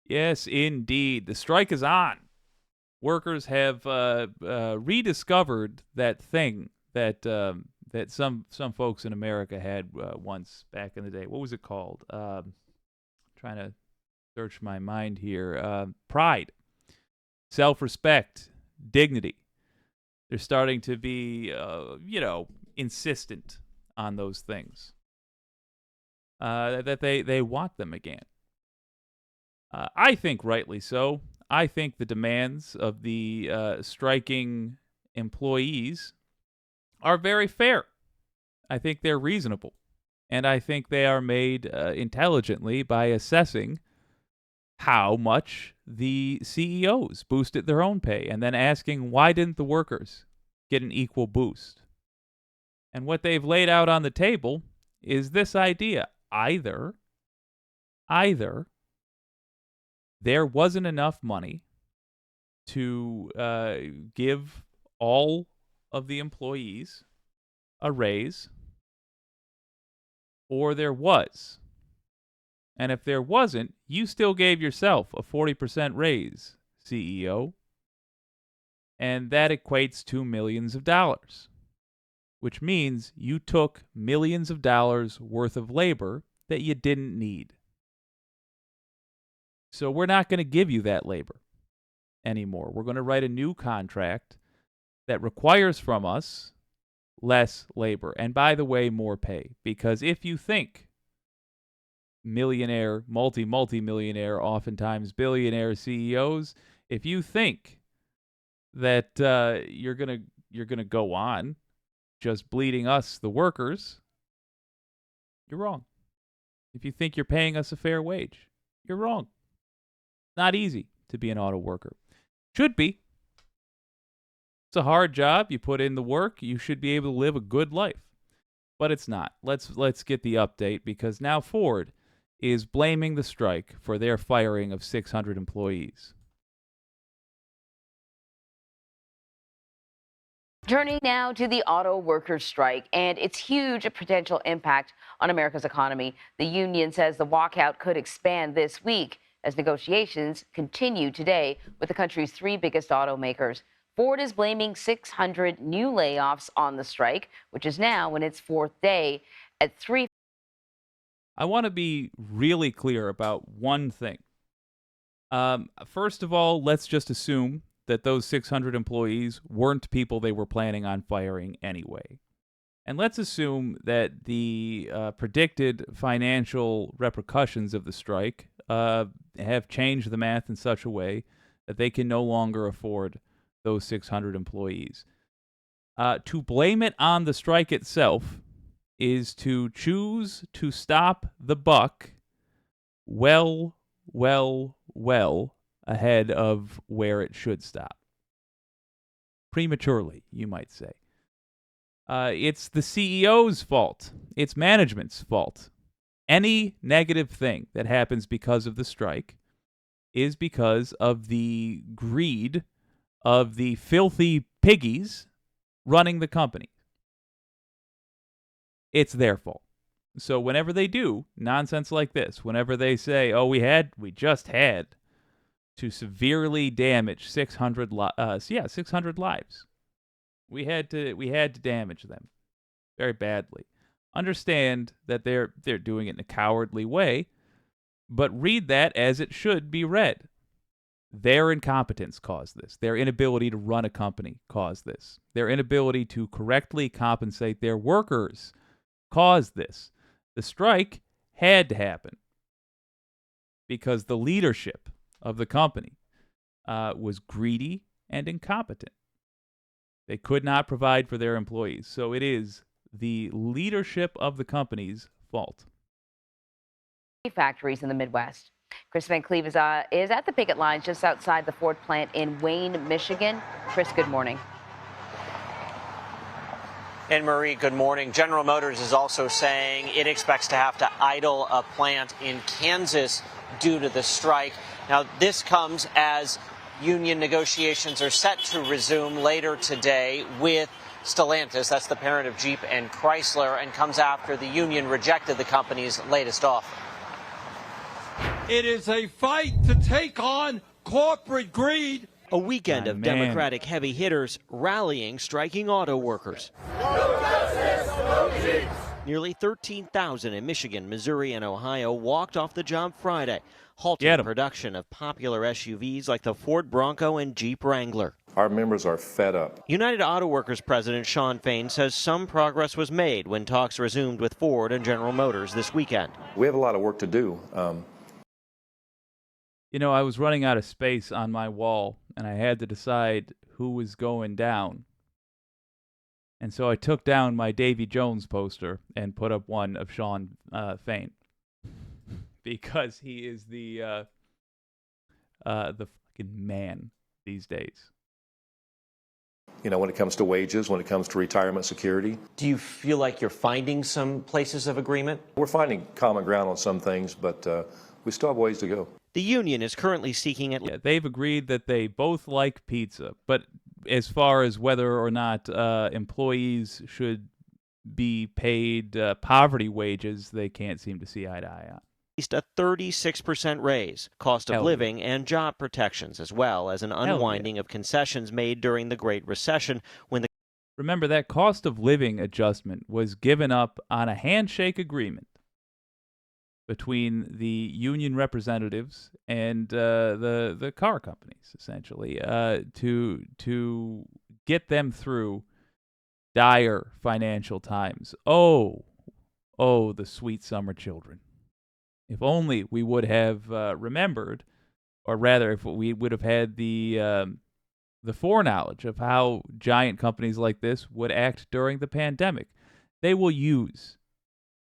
Yes, indeed. The strike is on. Workers have rediscovered that thing that some folks in America had once back in the day. What was it called? Trying to search my mind here. Pride, self-respect, dignity. They're starting to be, insistent on those things. That they want them again. I think rightly so. I think the demands of the striking employees are very fair. I think they're reasonable. And I think they are made intelligently by assessing how much the CEOs boosted their own pay and then asking why didn't the workers get an equal boost. And what they've laid out on the table is this idea. Either there wasn't enough money to give all of the employees a raise, or there was. And if there wasn't, you still gave yourself a 40% raise, CEO. And that equates to millions of dollars, which means you took millions of dollars worth of labor that you didn't need. So we're not going to give you that labor anymore. We're going to write a new contract that requires from us less labor. And by the way, more pay. Because if you think millionaire, multi-millionaire, oftentimes billionaire CEOs, if you think that you're gonna go on just bleeding us, the workers, you're wrong. If you think you're paying us a fair wage, you're wrong. Not easy to be an auto worker. Should be. It's a hard job. You put in the work. You should be able to live a good life. But it's not. Let's get the update, because now Ford is blaming the strike for their firing of 600 employees. Turning now to the auto workers' strike and its huge potential impact on America's economy. The union says the walkout could expand this week as negotiations continue today with the country's three biggest automakers. Ford is blaming 600 new layoffs on the strike, which is now in its fourth day at 3. I want to be really clear about one thing. First of all, let's just assume that those 600 employees weren't people they were planning on firing anyway. And let's assume that the predicted financial repercussions of the strike have changed the math in such a way that they can no longer afford those 600 employees. To blame it on the strike itself is to choose to stop the buck well ahead of where it should stop. Prematurely, you might say. It's the CEO's fault. It's management's fault. Any negative thing that happens because of the strike is because of the greed of the filthy piggies running the company. It's their fault. So whenever they do nonsense like this, whenever they say, "Oh, we just had to severely damage 600 lives. We had to damage them very badly." Understand that they're doing it in a cowardly way, but read that as it should be read. Their incompetence caused this. Their inability to run a company caused this. Their inability to correctly compensate their workers caused this. The strike had to happen because the leadership of the company was greedy and incompetent. They could not provide for their employees. So it is the leadership of the company's fault. Factories in the Midwest. Chris Van Cleve is at the picket line just outside the Ford plant in Wayne, Michigan. Chris, good morning. And Marie, good morning. General Motors is also saying it expects to have to idle a plant in Kansas due to the strike. Now, this comes as union negotiations are set to resume later today with Stellantis, that's the parent of Jeep and Chrysler, and comes after the union rejected the company's latest offer. It is a fight to take on corporate greed. A weekend of Democratic heavy hitters rallying striking auto workers. No justice, no peace. Nearly 13,000 in Michigan, Missouri, and Ohio walked off the job Friday, halting production of popular SUVs like the Ford Bronco and Jeep Wrangler. Our members are fed up. United Auto Workers President Shawn Fain says some progress was made when talks resumed with Ford and General Motors this weekend. We have a lot of work to do. You know, I was running out of space on my wall, and I had to decide who was going down. And so I took down my Davy Jones poster and put up one of Shawn Fain. Because he is the fucking man these days. You know, when it comes to wages, when it comes to retirement security. Do you feel like you're finding some places of agreement? We're finding common ground on some things, but we still have ways to go. The union is currently seeking at Yeah, they've agreed that they both like pizza, but as far as whether or not employees should be paid poverty wages, they can't seem to see eye to eye on. At least a 36% raise, cost of living, and job protections, as well as an unwinding of concessions made during the Great Recession when the... Remember, that cost of living adjustment was given up on a handshake agreement between the union representatives and the car companies, essentially, to get them through dire financial times. Oh, the sweet summer children. If only we would have remembered, or rather, if we would have had the foreknowledge of how giant companies like this would act during the pandemic. They will use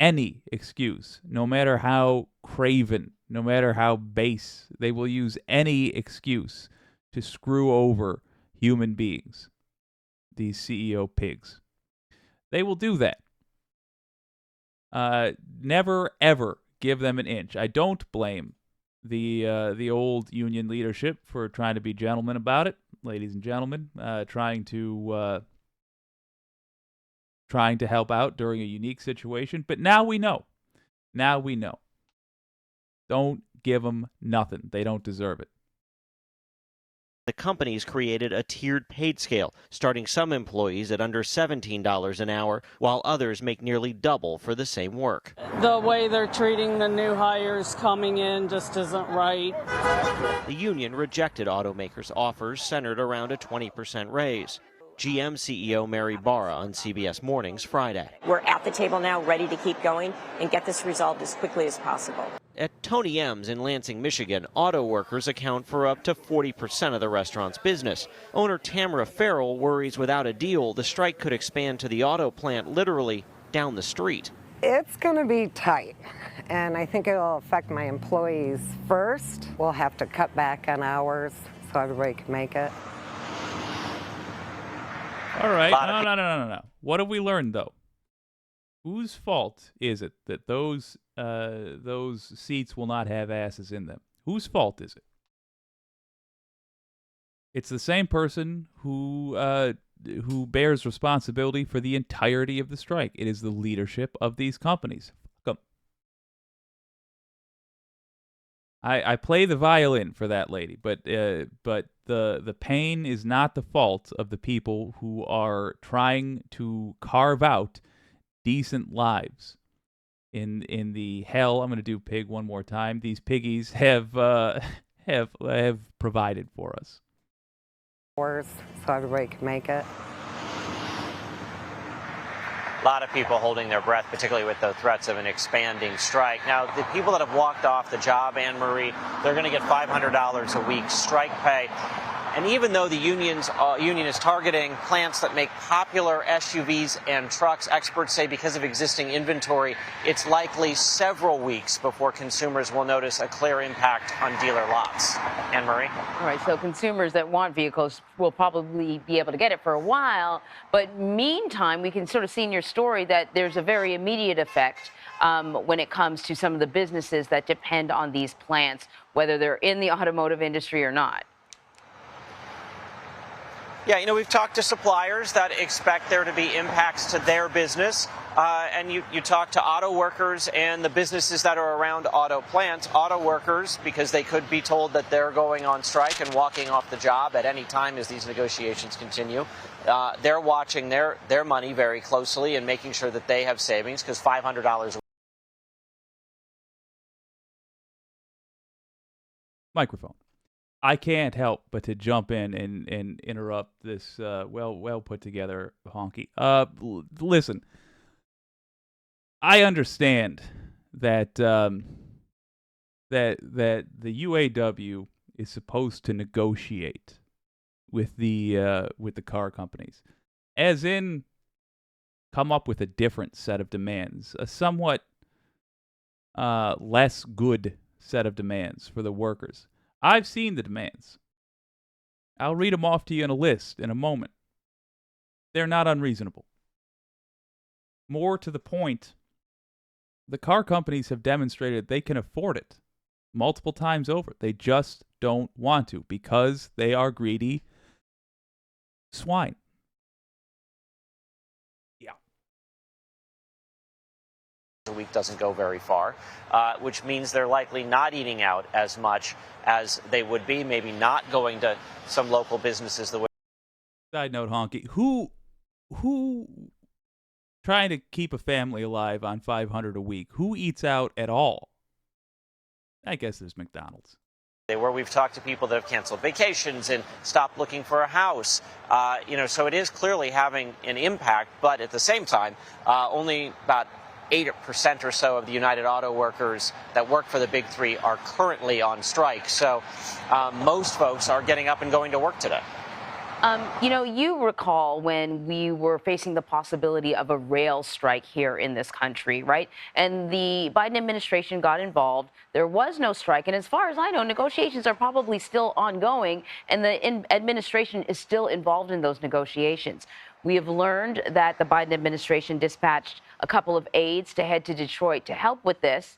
any excuse, no matter how craven, no matter how base. They will use any excuse to screw over human beings, these CEO pigs. They will do that. Never, ever give them an inch. I don't blame the old union leadership for trying to be gentlemen about it, ladies and gentlemen, trying to help out during a unique situation. But now we know. Now we know. Don't give them nothing. They don't deserve it. The companies created a tiered paid scale, starting some employees at under $17 an hour, while others make nearly double for the same work. The way they're treating the new hires coming in just isn't right. The union rejected automakers' offers centered around a 20% raise. GM CEO Mary Barra on CBS Mornings Friday. We're at the table now, ready to keep going and get this resolved as quickly as possible. At Tony M's in Lansing, Michigan, auto workers account for up to 40% of the restaurant's business. Owner Tamara Farrell worries without a deal, the strike could expand to the auto plant literally down the street. It's going to be tight, and I think it will affect my employees first. We'll have to cut back on hours so everybody can make it. All right. No. What have we learned, though? Whose fault is it that those seats will not have asses in them? Whose fault is it? It's the same person who bears responsibility for the entirety of the strike. It is the leadership of these companies. Fuck 'em. I play the violin for that lady, but the pain is not the fault of the people who are trying to carve out decent lives in the hell. I'm going to do pig one more time. These piggies have provided for us. So everybody can make it. A lot of people holding their breath, particularly with the threats of an expanding strike. Now, the people that have walked off the job, Anne Marie, they're going to get $500 a week strike pay. And even though the union is targeting plants that make popular SUVs and trucks, experts say because of existing inventory, it's likely several weeks before consumers will notice a clear impact on dealer lots. Anne Marie? All right, so consumers that want vehicles will probably be able to get it for a while. But meantime, we can sort of see in your story that there's a very immediate effect when it comes to some of the businesses that depend on these plants, whether they're in the automotive industry or not. Yeah, we've talked to suppliers that expect there to be impacts to their business. And you talk to auto workers and the businesses that are around auto plants. Auto workers, because they could be told that they're going on strike and walking off the job at any time as these negotiations continue. They're watching their money very closely and making sure that they have savings, because $500 a Microphone. I can't help but to jump in and interrupt this well put together honky. Listen, I understand that that the UAW is supposed to negotiate with the car companies, as in come up with a different set of demands, a somewhat less good set of demands for the workers. I've seen the demands. I'll read them off to you in a list in a moment. They're not unreasonable. More to the point, the car companies have demonstrated they can afford it multiple times over. They just don't want to because they are greedy swine. week doesn't go very far, which means they're likely not eating out as much as they would be, maybe not going to some local businesses the way. Side note, honky, who trying to keep a family alive on $500 a week, who eats out at all? I guess there's McDonald's. Where we've talked to people that have canceled vacations and stopped looking for a house. So it is clearly having an impact, but at the same time, only about 8% or so of the United Auto Workers that work for the Big Three are currently on strike. So most folks are getting up and going to work today. You recall when we were facing the possibility of a rail strike here in this country, right? And the Biden administration got involved. There was no strike. And as far as I know, negotiations are probably still ongoing, and the administration is still involved in those negotiations. We have learned that the Biden administration dispatched a couple of aides to head to Detroit to help with this.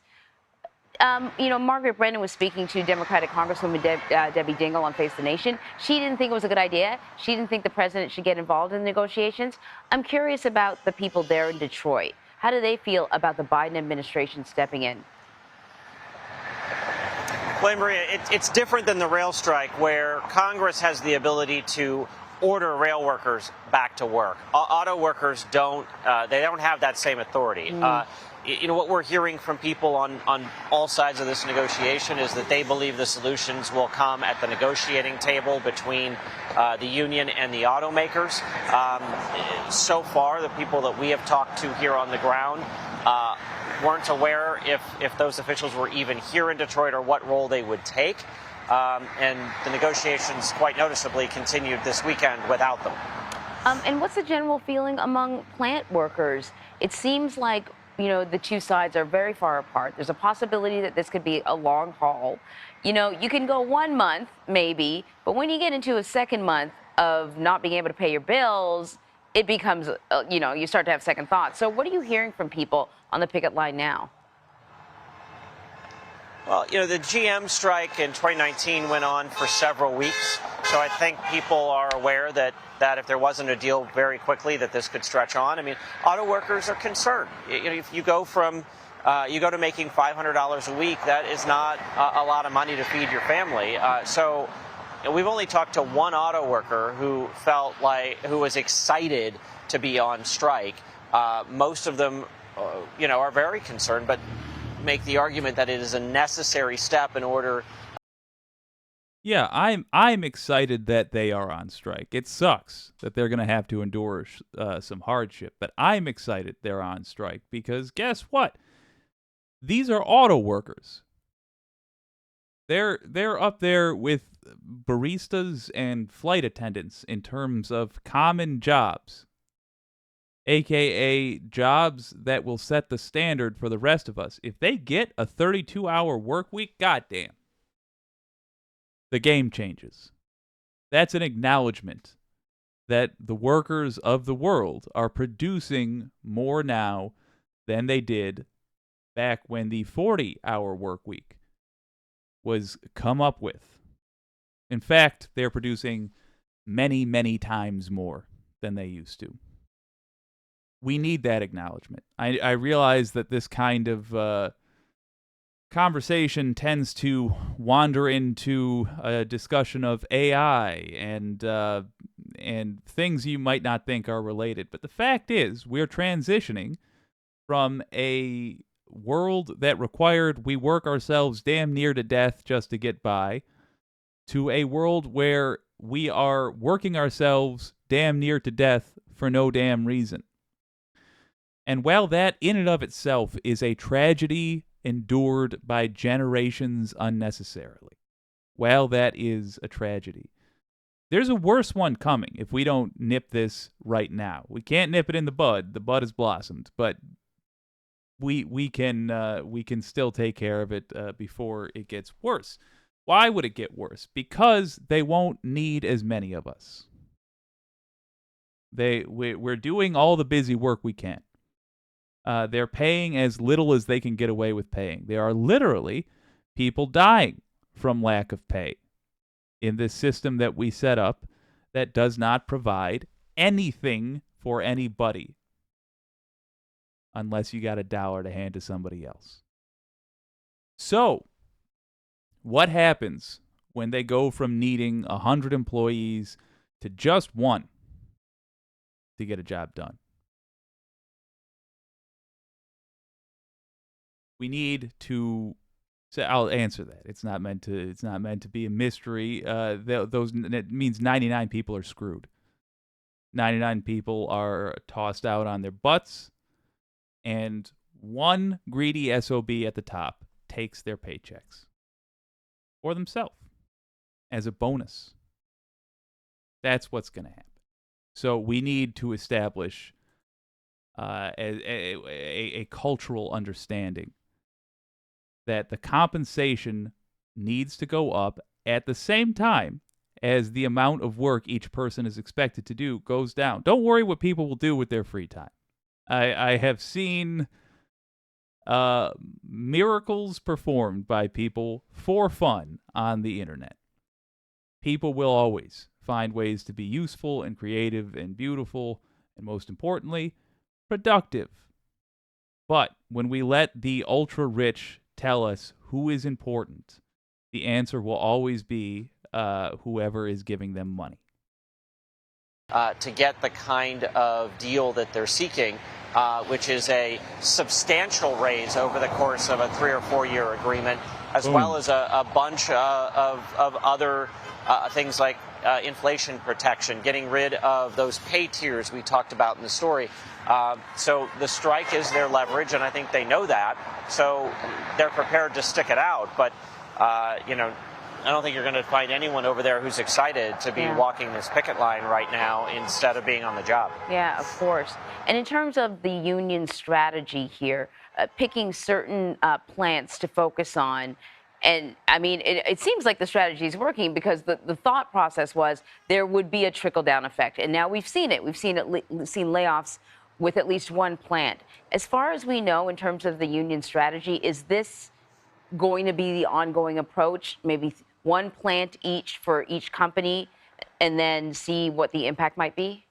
Margaret Brennan was speaking to Democratic Congresswoman Debbie Dingell on Face the Nation. She didn't think it was a good idea. She didn't think the president should get involved in the negotiations. I'm curious about the people there in Detroit. How do they feel about the Biden administration stepping in? Well, Maria, it's different than the rail strike, where Congress has the ability to order rail workers back to work. Auto workers don't have that same authority. What we're hearing from people on all sides of this negotiation is that they believe the solutions will come at the negotiating table between the union and the automakers. So far, the people that we have talked to here on the ground weren't aware if those officials were even here in Detroit or what role they would take. And the negotiations, quite noticeably, continued this weekend without them. And what's the general feeling among plant workers? It seems like the two sides are very far apart. There's a possibility that this could be a long haul. You can go 1 month, maybe, but when you get into a second month of not being able to pay your bills, it becomes, you start to have second thoughts. So what are you hearing from people on the picket line now? Well, the GM strike in 2019 went on for several weeks. So I think people are aware that if there wasn't a deal very quickly, that this could stretch on. I mean, auto workers are concerned. If you go to making $500 a week, that is not a lot of money to feed your family. So we've only talked to one auto worker who was excited to be on strike. Most of them, are very concerned, but make the argument that it is a necessary step in order. Yeah, I'm excited that they are on strike. It sucks that they're going to have to endure some hardship, but I'm excited they're on strike because guess what? These are auto workers. They're up there with baristas and flight attendants in terms of common jobs, aka jobs that will set the standard for the rest of us. If they get a 32-hour work week, goddamn, the game changes. That's an acknowledgement that the workers of the world are producing more now than they did back when the 40-hour work week was come up with. In fact, they're producing many, many times more than they used to. we need that acknowledgement. I realize that this kind of conversation tends to wander into a discussion of AI and things you might not think are related. But the fact is, we're transitioning from a world that required we work ourselves damn near to death just to get by to a world where we are working ourselves damn near to death for no damn reason. And while that in and of itself is a tragedy endured by generations unnecessarily, while that is a tragedy, there's a worse one coming if we don't nip this right now. We can't nip it in the bud. The bud has blossomed, but we can still take care of it before it gets worse. Why would it get worse? Because they won't need as many of us. We're doing all the busy work we can. They're paying as little as they can get away with paying. There are literally people dying from lack of pay in this system that we set up that does not provide anything for anybody unless you got $1 to hand to somebody else. So, what happens when they go from needing 100 employees to just one to get a job done? We need to. So I'll answer that. It's not meant to be a mystery. It means 99 people are screwed. 99 people are tossed out on their butts, and one greedy SOB at the top takes their paychecks for themselves as a bonus. That's what's going to happen. So we need to establish a cultural understanding that the compensation needs to go up at the same time as the amount of work each person is expected to do goes down. Don't worry what people will do with their free time. I have seen miracles performed by people for fun on the internet. People will always find ways to be useful and creative and beautiful, and most importantly, productive. But when we let the ultra-rich tell us who is important, the answer will always be whoever is giving them money. To get the kind of deal that they're seeking, which is a substantial raise over the course of a 3 or 4 year agreement, as well as a bunch of other things like inflation protection, getting rid of those pay tiers we talked about in the story. So the strike is their leverage, and I think they know that. So they're prepared to stick it out. But, I don't think you're going to find anyone over there who's excited to be walking this picket line right now instead of being on the job. Yeah, of course. And in terms of the union strategy here, picking certain plants to focus on, and I mean, it seems like the strategy is working because the thought process was there would be a trickle-down effect. And now we've seen it. We've seen layoffs with at least one plant. As far as we know, in terms of the union strategy, is this going to be the ongoing approach? Maybe one plant each for each company and then see what the impact might be?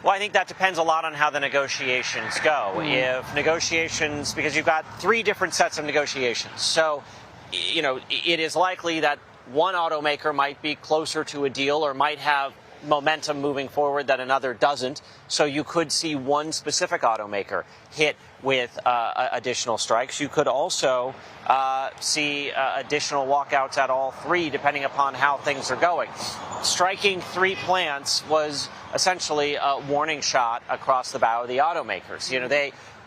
Well, I think that depends a lot on how the negotiations go. If negotiations, because you've got 3 different sets of negotiations. So, it is likely that one automaker might be closer to a deal or might have momentum moving forward that another doesn't. So you could see one specific automaker hit with additional strikes. You could also see additional walkouts at all 3, depending upon how things are going. Striking 3 plants was essentially a warning shot across the bow of the automakers.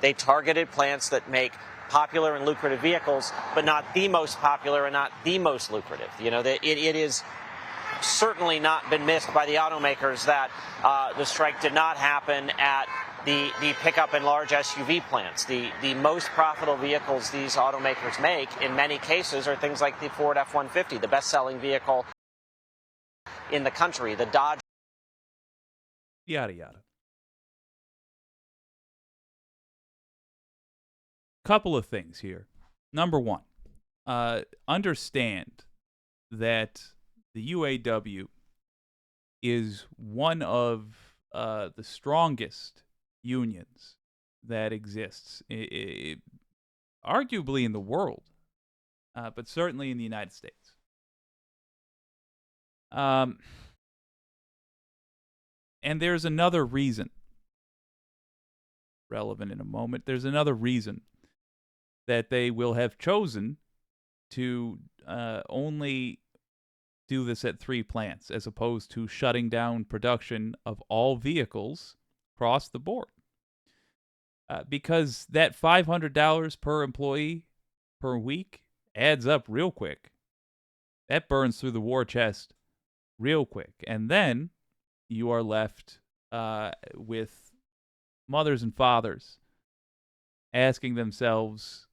They targeted plants that make popular and lucrative vehicles, but not the most popular and not the most lucrative. It is certainly not been missed by the automakers that the strike did not happen at the pickup and large SUV plants. The most profitable vehicles these automakers make in many cases are things like the Ford F-150, the best-selling vehicle in the country, the Dodge. Yada, yada. Couple of things here. Number one, understand that the UAW is one of the strongest unions that exists, arguably in the world, but certainly in the United States. And there's another reason, relevant in a moment. There's another reason that they will have chosen to only do this at 3 plants as opposed to shutting down production of all vehicles across the board. Because that $500 per employee per week adds up real quick. That burns through the war chest real quick. And then you are left with mothers and fathers asking themselves,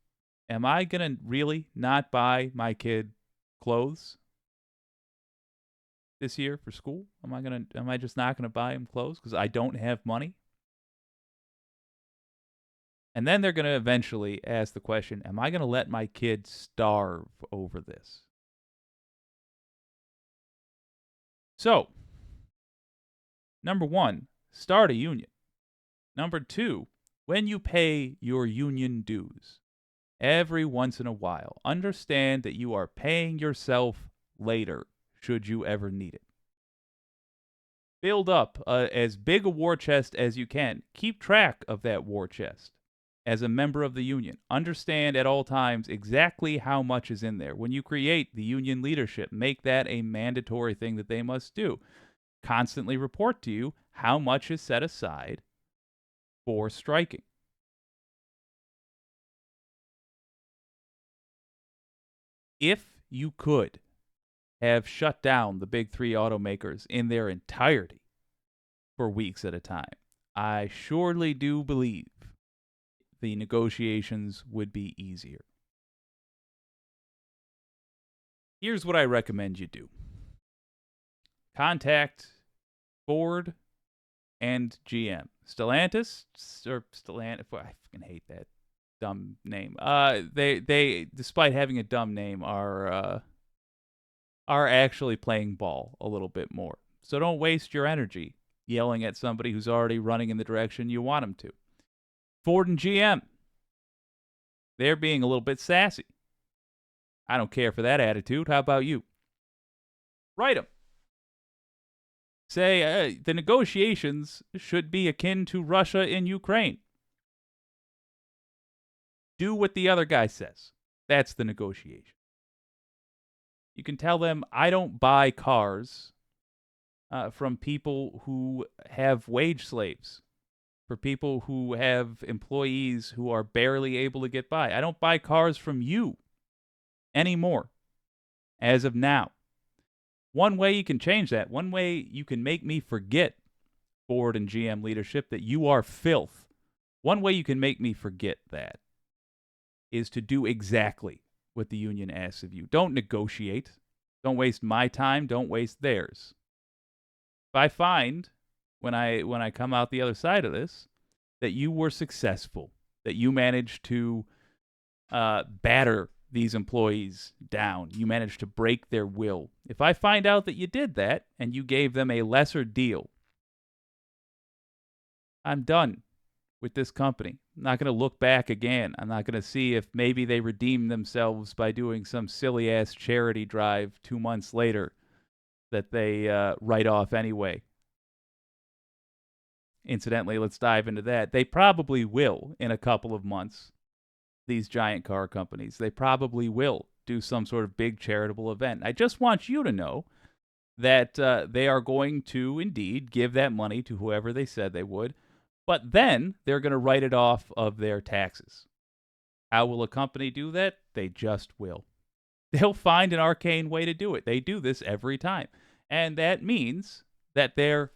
am I going to really not buy my kid clothes this year for school? Am I just not going to buy him clothes because I don't have money? And then they're going to eventually ask the question, am I going to let my kid starve over this? So, number 1, start a union. Number 2, when you pay your union dues, every once in a while, understand that you are paying yourself later should you ever need it. Build up as big a war chest as you can. Keep track of that war chest as a member of the union. Understand at all times exactly how much is in there. When you create the union leadership, make that a mandatory thing that they must do. Constantly report to you how much is set aside for striking. If you could have shut down the big 3 automakers in their entirety for weeks at a time, I surely do believe the negotiations would be easier. Here's what I recommend you do. Contact Ford and GM. Stellantis, I fucking hate that dumb name. They despite having a dumb name are actually playing ball a little bit more. So don't waste your energy yelling at somebody who's already running in the direction you want them to. Ford and GM, they're being a little bit sassy. I don't care for that attitude. How about you? Write them. Say the negotiations should be akin to Russia and Ukraine. Do what the other guy says. That's the negotiation. You can tell them, I don't buy cars from people who have wage slaves, for people who have employees who are barely able to get by. I don't buy cars from you anymore, as of now. One way you can change that, one way you can make me forget, Ford and GM leadership, that you are filth. One way you can make me forget that is to do exactly what the union asks of you. Don't negotiate. Don't waste my time. Don't waste theirs. If I find, when I come out the other side of this, that you were successful, that you managed to batter these employees down, you managed to break their will. If I find out that you did that and you gave them a lesser deal, I'm done with this company. I'm not going to look back again. I'm not going to see if maybe they redeem themselves by doing some silly-ass charity drive 2 months later that they write off anyway. Incidentally, let's dive into that. They probably will in a couple of months. These giant car companies, they probably will do some sort of big charitable event. I just want you to know that they are going to indeed give that money to whoever they said they would, but then they're going to write it off of their taxes. How will a company do that? They just will. They'll find an arcane way to do it. They do this every time. And that means that their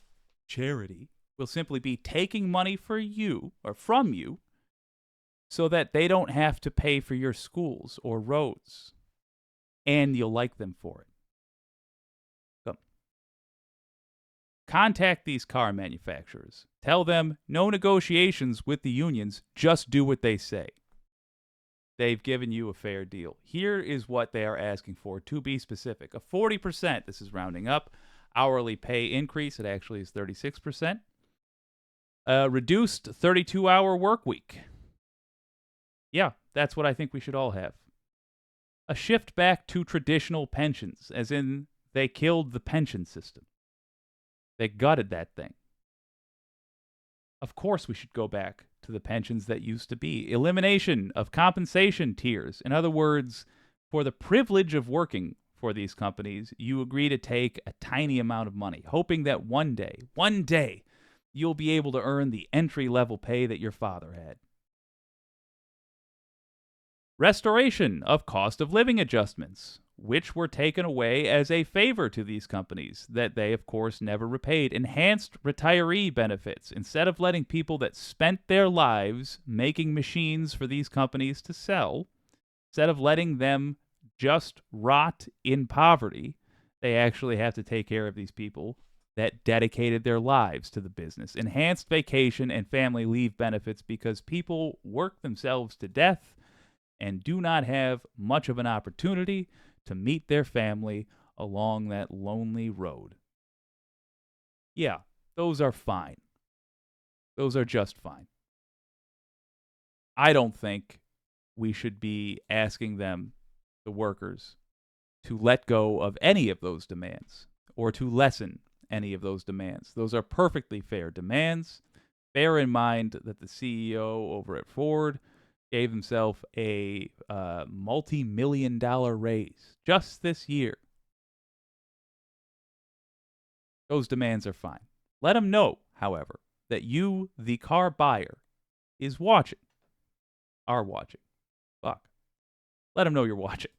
charity will simply be taking money for you or from you so that they don't have to pay for your schools or roads. And you'll like them for it. So, contact these car manufacturers. Tell them no negotiations with the unions. Just do what they say. They've given you a fair deal. Here is what they are asking for, to be specific. A 40%, this is rounding up, hourly pay increase. It actually is 36%. A reduced 32-hour work week. Yeah, that's what I think we should all have. A shift back to traditional pensions, as in they killed the pension system. They gutted that thing. Of course we should go back to the pensions that used to be. Elimination of compensation tiers. In other words, for the privilege of working for these companies, you agree to take a tiny amount of money, hoping that one day, you'll be able to earn the entry-level pay that your father had. Restoration of cost of living adjustments, which were taken away as a favor to these companies that they, of course, never repaid. Enhanced retiree benefits. Instead of letting people that spent their lives making machines for these companies to sell, instead of letting them just rot in poverty, they actually have to take care of these people that dedicated their lives to the business. Enhanced vacation and family leave benefits because people work themselves to death and do not have much of an opportunity to meet their family along that lonely road. Yeah, those are fine. Those are just fine. I don't think we should be asking them, the workers, to let go of any of those demands or to lessen any of those demands. Those are perfectly fair demands. Bear in mind that the CEO over at Ford gave himself a multi-million-dollar raise just this year. Those demands are fine. Let him know, however, that you, the car buyer, are watching. Fuck. Let him know you're watching.